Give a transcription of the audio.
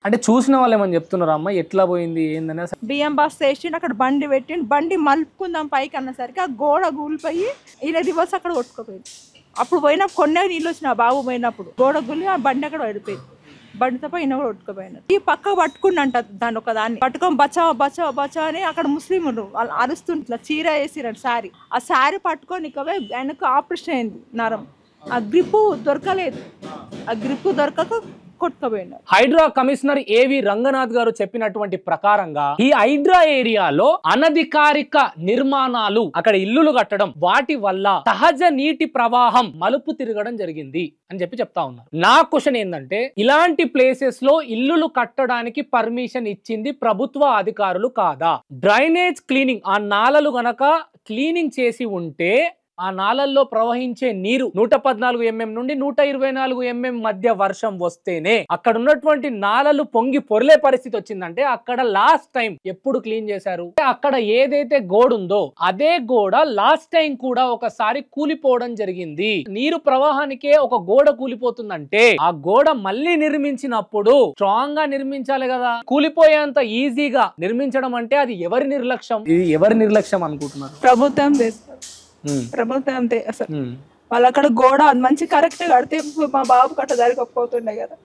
అంటే చూసిన వాళ్ళు ఏమని చెప్తున్నారు అమ్మ ఎట్లా పోయింది ఏందని? బియ్యం బస్తా వేసి అక్కడ బండి పెట్టిండు, బండి మలుపుకుందాం పైకి అన్నసరికి ఆ గోడ కూలిపోయి ఈయన రివర్స్ అక్కడ కొట్టుకుపోయింది. అప్పుడు పోయినప్పుడు కొన్నే నీళ్ళు వచ్చిన బాబు పోయినప్పుడు గోడ కూలి ఆ బండి అక్కడ పడిపోయింది. బండితో పైన కూడా కొట్టుకుపోయినారు. ఈ పక్క పట్టుకుండంట దాన్ని, ఒక దాన్ని పట్టుకొని బచావ్ బచావ్ బచావ్ అని అక్కడ ముస్లింలు వాళ్ళు అరుస్తుంటే చీర వేసిరంట శారీ. ఆ శారీ పట్టుకొని ఇక వెనక ఆపరేషన్ అయింది నరం. ఆ గ్రిప్పు దొరకలేదు, ఆ గ్రిప్పు దొరకక కొట్టుకుపోయినారు. హైడ్రా కమిషనర్ ఏవి రంగనాథ్ గారు చెప్పినటువంటి ప్రకారంగా ఈ హైడ్రా ఏరియాలో అనధికారిక నిర్మాణాలు, అక్కడ ఇల్లులు కట్టడం, వాటి వల్ల సహజ నీటి ప్రవాహం మలుపు తిరగడం జరిగింది అని చెప్తా ఉన్నారు. నా క్వశ్చన్ ఏంటంటే, ఇలాంటి ప్లేసెస్ లో ఇల్లులు కట్టడానికి పర్మిషన్ ఇచ్చింది ప్రభుత్వ అధికారులు కాదా? డ్రైనేజ్ క్లీనింగ్, ఆ నాలలు గనక క్లీనింగ్ చేసి ఉంటే ఆ నాలల్లో ప్రవహించే నీరు 114 mm నుండి 124 mm మధ్య వర్షం వస్తేనే అక్కడ ఉన్నటువంటి నాలలు పొంగి పొరలే పరిస్థితి వచ్చిందంటే అక్కడ లాస్ట్ టైం ఎప్పుడు క్లీన్ చేశారు? అక్కడ ఏదైతే గోడ ఉందో అదే గోడ లాస్ట్ టైం కూడా ఒకసారి కూలిపోవడం జరిగింది. నీరు ప్రవాహానికే ఒక గోడ కూలిపోతుందంటే ఆ గోడ మళ్ళీ నిర్మించినప్పుడు స్ట్రాంగ్ గా నిర్మించాలి కదా. కూలిపోయేంత ఈజీగా నిర్మించడం అంటే అది ఎవరి నిర్లక్ష్యం? ఇది ఎవరి నిర్లక్ష్యం అనుకుంటున్నారు? ప్రభుత్వం ప్రభుత్వం అంతే. అసలు వాళ్ళు అక్కడ గోడ మంచి కరెక్ట్ కడితే మా బాబు కట్ట జరగకపోతుండే కదా.